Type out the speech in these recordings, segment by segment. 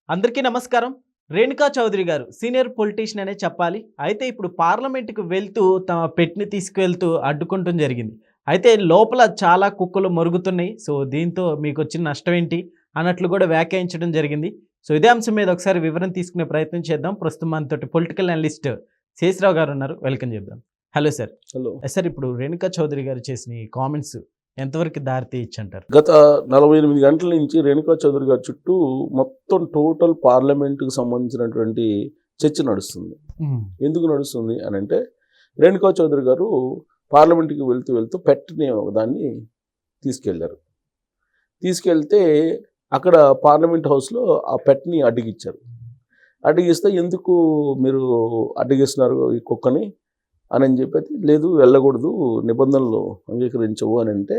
అందరికీ నమస్కారం. రేణుకా చౌదరి గారు సీనియర్ పొలిటీషియన్ అనే చెప్పాలి. అయితే ఇప్పుడు పార్లమెంట్‌కి వెళ్తూ తమ పెట్‌ని తీసుకువెళ్తూ అడ్డుకుంటం జరిగింది. అయితే లోపల చాలా కుక్కలు మొరుగుతున్నాయి. సో, దీంతో మీకొచ్చిన నష్టం ఏంటి? అన్నట్లు కూడా వ్యాఖ్యానించడం జరిగింది. సో, ఇదే అంశం మీద ఒకసారి వివరణ తీసుకునే ప్రయత్నం చేద్దాం. ప్రస్తుతం మనతోటి పొలిటికల్ అనలిస్ట్ శేషరావు గారు ఉన్నారు. వెల్కమ్ చెప్దాం. Hello sir. హలో. సార్ ఇప్పుడు రేణుకా చౌదరి గారు చేసిన ఈ కామెంట్స్ ఎంతవరకు దారి తీయొచ్చంటారు? గత 48 గంటల నుంచి రేణుకా చౌదరి గారి చుట్టూ మొత్తం టోటల్ పార్లమెంటుకు సంబంధించినటువంటి చర్చ నడుస్తుంది. ఎందుకు నడుస్తుంది అని అంటే, రేణుకా చౌదరి గారు పార్లమెంటుకి వెళ్తూ పెట్టని దాన్ని తీసుకెళ్లారు. తీసుకెళ్తే అక్కడ పార్లమెంట్ హౌస్లో ఆ పెట్టని అడ్డగిచ్చారు. అడ్డగిస్తే ఎందుకు మీరు అడ్డగిస్తున్నారు ఈ కుక్కని అని చెప్పేది, లేదు వెళ్ళకూడదు, నిబంధనలు అంగీకరించవు అని అంటే,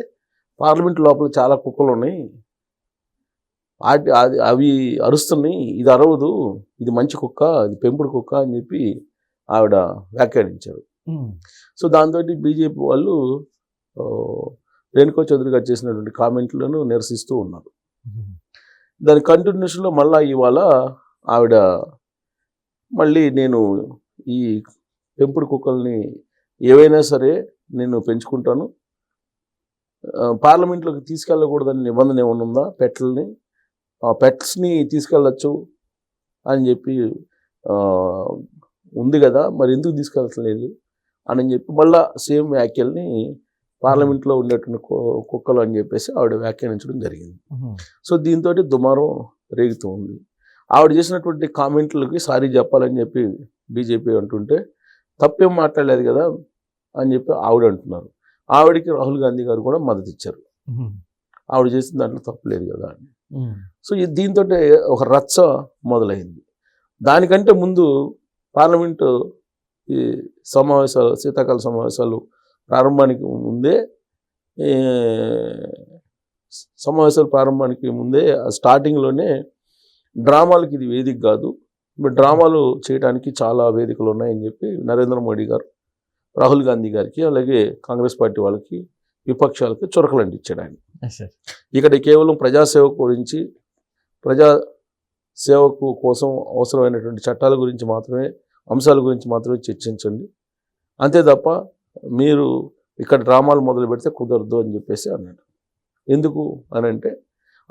పార్లమెంట్ లోపల చాలా కుక్కలు ఉన్నాయి, అవి అరుస్తున్నాయి, ఇది అరవదు, ఇది మంచి కుక్క, ఇది పెంపుడు కుక్క అని చెప్పి ఆవిడ వ్యాఖ్యానించారు. సో దాంతో బీజేపీ వాళ్ళు రేణుకా చౌదరి గారు చేసినటువంటి కామెంట్లను నిరసిస్తూ ఉన్నారు. దాని కంటిన్యూషన్లో మళ్ళీ ఇవాళ ఆవిడ మళ్ళీ నేను ఈ పెంపుడు కుక్కల్ని ఏవైనా సరే నేను పెంచుకుంటాను, పార్లమెంట్లోకి తీసుకెళ్ళకూడదని నిబంధన ఏమైనా ఉందా, పెట్స్ని తీసుకెళ్ళచ్చు అని చెప్పి ఉంది కదా, మరి ఎందుకు తీసుకెళ్ళట్లేదు అని చెప్పి మళ్ళా సేమ్ వ్యాఖ్యల్ని పార్లమెంట్లో ఉండేటువంటి కుక్కలు అని చెప్పేసి ఆవిడ వ్యాఖ్యానించడం జరిగింది. సో దీంతో దుమారం రేగుతూ ఉంది. ఆవిడ చేసినటువంటి కామెంట్లకి సారీ చెప్పాలని చెప్పి బీజేపీ అంటుంటే, తప్పేం మాట్లాడలేదు కదా అని చెప్పి ఆవిడ అంటున్నారు. ఆవిడకి రాహుల్ గాంధీ గారు కూడా మద్దతు ఇచ్చారు, ఆవిడ చేసిన దాంట్లో తప్పలేదు కదా అని. సో దీంతో ఒక రచ్చ మొదలైంది. దానికంటే ముందు పార్లమెంటు ఈ సమావేశాలు, శీతాకాల సమావేశాలు ప్రారంభానికి ముందే స్టార్టింగ్లోనే డ్రామాలకి ఇది వేదిక కాదు, డ్రామాలు చేయడానికి చాలా వేదికలు ఉన్నాయని చెప్పి నరేంద్ర మోడీ గారు రాహుల్ గాంధీ గారికి, అలాగే కాంగ్రెస్ పార్టీ వాళ్ళకి, విపక్షాలకి చురకలు అంటించాడు ఆయన. ఇక్కడ కేవలం ప్రజాసేవకు గురించి, ప్రజాసేవకు కోసం అవసరమైనటువంటి చట్టాల గురించి మాత్రమే, అంశాల గురించి మాత్రమే చర్చించండి, అంతే తప్ప మీరు ఇక్కడ డ్రామాలు మొదలు పెడితే కుదరదు అని చెప్పేసి అన్నాడు. ఎందుకు అని అంటే,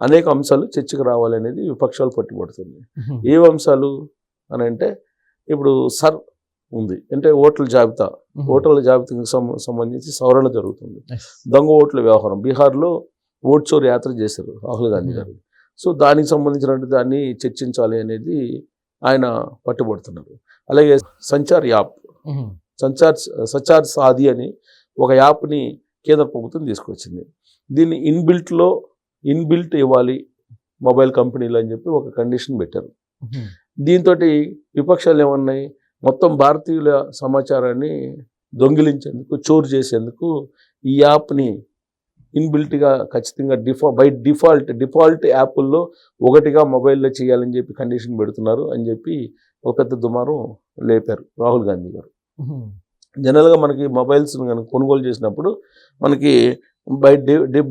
అనేక అంశాలు చర్చకు రావాలనేది విపక్షాలు పట్టుబడుతుంది. ఏ అంశాలు అని అంటే, ఇప్పుడు సర్ ఉంది అంటే ఓట్ల జాబితాకు సంబంధించి సవరణ జరుగుతుంది. దొంగ ఓట్ల వ్యవహారం, బీహార్లో ఓట్ చోర్ యాత్ర చేశారు రాహుల్ గాంధీ గారు. సో దానికి సంబంధించినటువంటి దాన్ని చర్చించాలి అనేది ఆయన పట్టుబడుతున్నారు. అలాగే సంచార్ యాప్, సంచార్ సాధి అని ఒక యాప్ని కేంద్ర ప్రభుత్వం తీసుకొచ్చింది. దీన్ని ఇన్బిల్ట్ ఇవ్వాలి మొబైల్ కంపెనీలు అని చెప్పి ఒక కండిషన్ పెట్టారు. దీంతో విపక్షాలు ఏమన్నాయి, మొత్తం భారతీయుల సమాచారాన్ని దొంగిలించేందుకు, చోరు చేసేందుకు ఈ యాప్ని ఇన్బిల్ట్గా ఖచ్చితంగా బై డిఫాల్ట్ యాప్ల్లో ఒకటిగా మొబైల్లో చేయాలని చెప్పి కండిషన్ పెడుతున్నారు అని చెప్పి ఒక పెద్ద దుమారం లేపారు రాహుల్ గాంధీ గారు. జనరల్గా మనకి మొబైల్స్ కనుక కొనుగోలు చేసినప్పుడు మనకి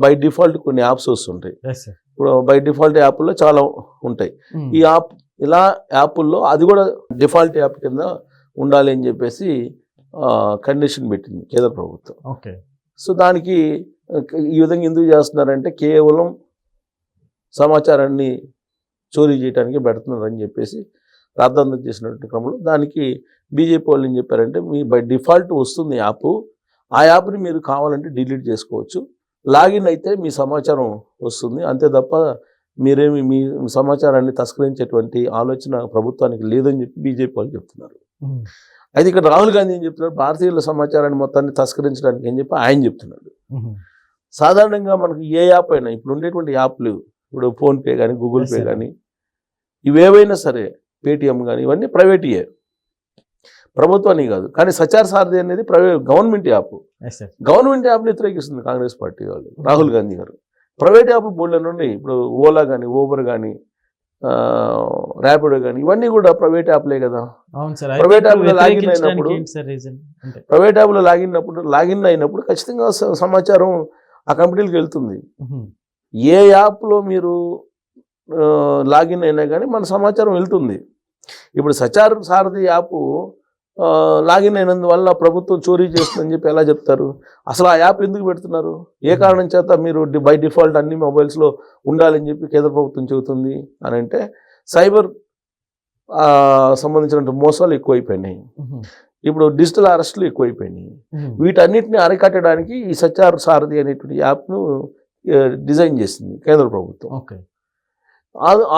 బై డిఫాల్ట్ కొన్ని యాప్స్ వస్తుంటాయి. ఇప్పుడు బై డిఫాల్ట్ యాప్ల్లో చాలా ఉంటాయి. ఈ యాప్ల్లో అది కూడా డిఫాల్ట్ యాప్ కింద ఉండాలి అని చెప్పేసి కండిషన్ పెట్టింది కేంద్ర ప్రభుత్వం. సో దానికి ఈ విధంగా ఎందుకు చేస్తున్నారంటే, కేవలం సమాచారాన్ని చోరీ చేయడానికి పెడుతున్నారని చెప్పేసి రాద్ధాంతం చేసినటువంటి క్రమంలో దానికి బీజేపీ వాళ్ళు ఏం చెప్పారంటే, మీ బై డిఫాల్ట్ వస్తుంది యాప్, ఆ యాప్ని మీరు కావాలంటే డిలీట్ చేసుకోవచ్చు, లాగిన్ అయితే మీ సమాచారం వస్తుంది, అంతే తప్ప మీరేమి మీ సమాచారాన్ని తస్కరించేటువంటి ఆలోచన ప్రభుత్వానికి లేదని చెప్పి బీజేపీ వాళ్ళు చెప్తున్నారు. అయితే ఇక్కడ రాహుల్ గాంధీ ఏం చెప్తున్నాడు, భారతీయుల సమాచారాన్ని మొత్తాన్ని తస్కరించడానికి అని చెప్పి ఆయన చెప్తున్నాడు. సాధారణంగా మనకి ఏ యాప్ అయినా, ఇప్పుడు ఉండేటువంటి యాప్లు, ఇప్పుడు ఫోన్పే కానీ, గూగుల్ పే కానీ, ఇవేవైనా సరే, పేటిఎం కానీ, ఇవన్నీ ప్రైవేట్యే, ప్రభుత్వానికి కాదు. కానీ సంచార్ సారథి అనేది గవర్నమెంట్ యాప్. గవర్నమెంట్ యాప్ని వ్యతిరేకిస్తుంది కాంగ్రెస్ పార్టీ వాళ్ళు, రాహుల్ గాంధీ గారు. ప్రైవేట్ యాప్లు బోర్డులు ఉన్నాయి. ఇప్పుడు ఓలా కానీ, ఊబర్ కానీ, ర్యాపిడో కానీ, ఇవన్నీ కూడా ప్రైవేట్ యాప్లే కదా. ప్రైవేట్ యాప్లో లాగిన్ అయినప్పుడు ఖచ్చితంగా సమాచారం ఆ కంపెనీలకు వెళ్తుంది. ఏ యాప్లో మీరు లాగిన్ అయినా కానీ మన సమాచారం వెళ్తుంది. ఇప్పుడు సచార్ సారథి యాప్ లాగిన్ అయినందువల్ల ప్రభుత్వం చోరీ చేస్తుందని చెప్పి ఎలా చెప్తారు? అసలు ఆ యాప్ ఎందుకు పెడుతున్నారు? ఏ కారణం చేత మీరు బై డిఫాల్ట్ అన్ని మొబైల్స్లో ఉండాలని చెప్పి కేంద్ర ప్రభుత్వం చెబుతుంది అని అంటే సైబర్ సంబంధించిన మోసాలు ఎక్కువైపోయినాయి. ఇప్పుడు డిజిటల్ అరెస్టులు ఎక్కువైపోయినాయి. వీటన్నిటిని అరికట్టడానికి ఈ సచార్ సారథి అనేటువంటి యాప్ను డిజైన్ చేసింది కేంద్ర ప్రభుత్వం.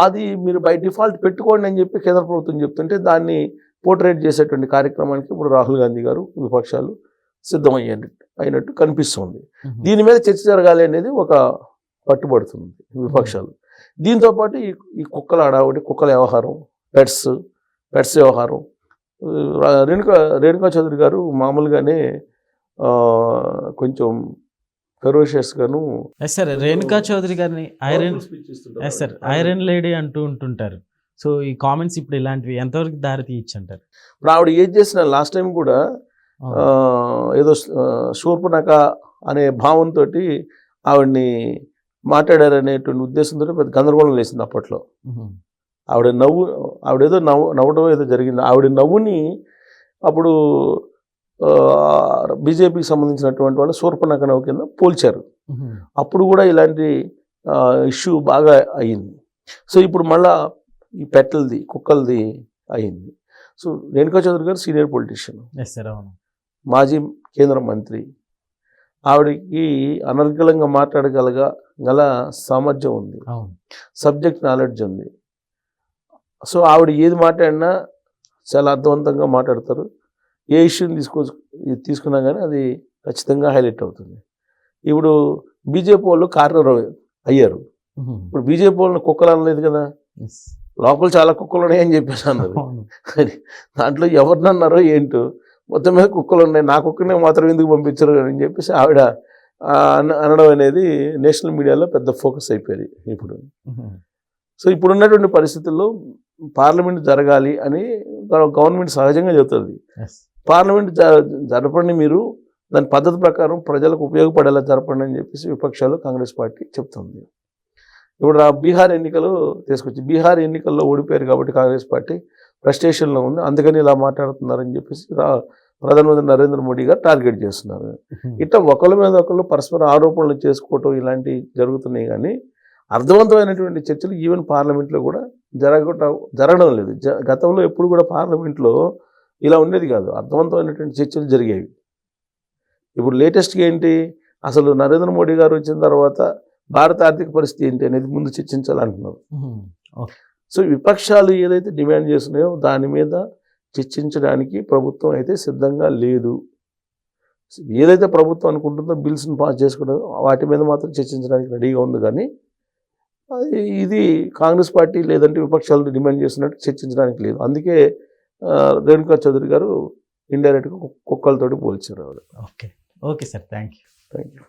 అది మీరు బై డిఫాల్ట్ పెట్టుకోండి అని చెప్పి కేంద్ర ప్రభుత్వం చెప్తుంటే దాన్ని పోర్ట్రేట్ చేసేటువంటి కార్యక్రమానికి ఇప్పుడు రాహుల్ గాంధీ గారు విపక్షాలు అయినట్టు కనిపిస్తుంది. దీని మీద చర్చ జరగాలి అనేది ఒక పట్టుబడుతుంది విపక్షాలు. దీంతోపాటు ఈ కుక్కల హడావుడి, కుక్కల వ్యవహారం, పెట్స్ వ్యవహారం, రేణుకా చౌదరి గారు మామూలుగానే కొంచెం ఫెరోషియస్గాను సార్ రేణుకా చౌదరి గారిని ఐరన్ లేడీ అంటూ ఉంటుంటారు. సో ఈ కామెంట్స్ ఇప్పుడు ఇలాంటివి ఎంతవరకు దారి తీయచ్చంటారు? ఇప్పుడు ఆవిడ ఏం చేసిన లాస్ట్ టైం కూడా ఏదో శూర్పణఖ అనే భావంతో ఆవిడ్ని మాట్లాడారనేటువంటి ఉద్దేశంతో పెద్ద గందరగోళం లేసింది అప్పట్లో. ఆవిడేదో నవ్వడం ఏదో జరిగింది. ఆవిడ నవ్వుని అప్పుడు బీజేపీకి సంబంధించినటువంటి వాళ్ళు శూర్పణఖ నవ్వు కింద పోల్చారు. అప్పుడు కూడా ఇలాంటి ఇష్యూ బాగా అయ్యింది. సో ఇప్పుడు మళ్ళా ఈ పెట్టలది, కుక్కలది అయింది. సో రేణుకా చౌదరి గారు సీనియర్ పొలిటీషియన్, మాజీ కేంద్ర మంత్రి. ఆవిడకి అనర్గళంగా మాట్లాడగల సామర్థ్యం ఉంది, సబ్జెక్ట్ నాలెడ్జ్ ఉంది. సో ఆవిడ ఏది మాట్లాడినా చాలా అర్థవంతంగా మాట్లాడతారు. ఏ ఇష్యూని తీసుకున్నా కానీ అది ఖచ్చితంగా హైలైట్ అవుతుంది. ఇప్పుడు బీజేపీ వాళ్ళు కార్నర్ అయ్యారు. ఇప్పుడు బీజేపీ వాళ్ళని కుక్కలు అనలేదు కదా, లోపల చాలా కుక్కలు ఉన్నాయని చెప్పేసి అన్నారు. దాంట్లో ఎవరినన్నారో ఏంటో మొత్తం మీద కుక్కలు ఉన్నాయి, నా కుక్కనే మాత్రం ఎందుకు పంపించరు అని చెప్పేసి ఆవిడ అనడం అనేది నేషనల్ మీడియాలో పెద్ద ఫోకస్ అయిపోయింది ఇప్పుడు. సో ఇప్పుడున్నటువంటి పరిస్థితుల్లో పార్లమెంట్ జరగాలి అని గవర్నమెంట్ సహజంగా చెబుతుంది. పార్లమెంట్ జరపండి, మీరు దాని పద్ధతి ప్రకారం ప్రజలకు ఉపయోగపడేలా జరపండి అని చెప్పేసి విపక్షాలు కాంగ్రెస్ పార్టీ చెప్తుంది. ఇప్పుడు బీహార్ ఎన్నికలు తీసుకొచ్చి బీహార్ ఎన్నికల్లో ఓడిపోయారు కాబట్టి కాంగ్రెస్ పార్టీ ఫ్రస్ట్రేషన్లో ఉంది, అందుకని ఇలా మాట్లాడుతున్నారని చెప్పేసి ప్రధానమంత్రి నరేంద్ర మోడీ గారు టార్గెట్ చేస్తున్నారు. ఇట్లా ఒకళ్ళ మీద ఒకళ్ళు పరస్పర ఆరోపణలు చేసుకోవటం ఇలాంటివి జరుగుతున్నాయి. కానీ అర్థవంతమైనటువంటి చర్చలు ఈవెన్ పార్లమెంట్లో కూడా జరగడం లేదు. గతంలో ఎప్పుడు కూడా పార్లమెంట్లో ఇలా ఉండేది కాదు, అర్థవంతమైనటువంటి చర్చలు జరిగేవి. ఇప్పుడు లేటెస్ట్గా ఏంటి, అసలు నరేంద్ర మోడీ గారు వచ్చిన తర్వాత భారత ఆర్థిక పరిస్థితి ఏంటి అనేది ముందు చర్చించాలంటున్నారు. సో విపక్షాలు ఏదైతే డిమాండ్ చేస్తున్నాయో దాని మీద చర్చించడానికి ప్రభుత్వం అయితే సిద్ధంగా లేదు. ఏదైతే ప్రభుత్వం అనుకుంటుందో బిల్స్ని పాస్ చేసుకోవడం వాటి మీద మాత్రం చర్చించడానికి రెడీగా ఉంది. కానీ ఇది కాంగ్రెస్ పార్టీ లేదంటే విపక్షాలు డిమాండ్ చేస్తున్నట్టు చర్చించడానికి లేదు. అందుకే రేణుకా చౌదరి గారు ఇండైరెక్ట్గా కుక్కలతోటి పోల్చారు. Okay sir, thank you.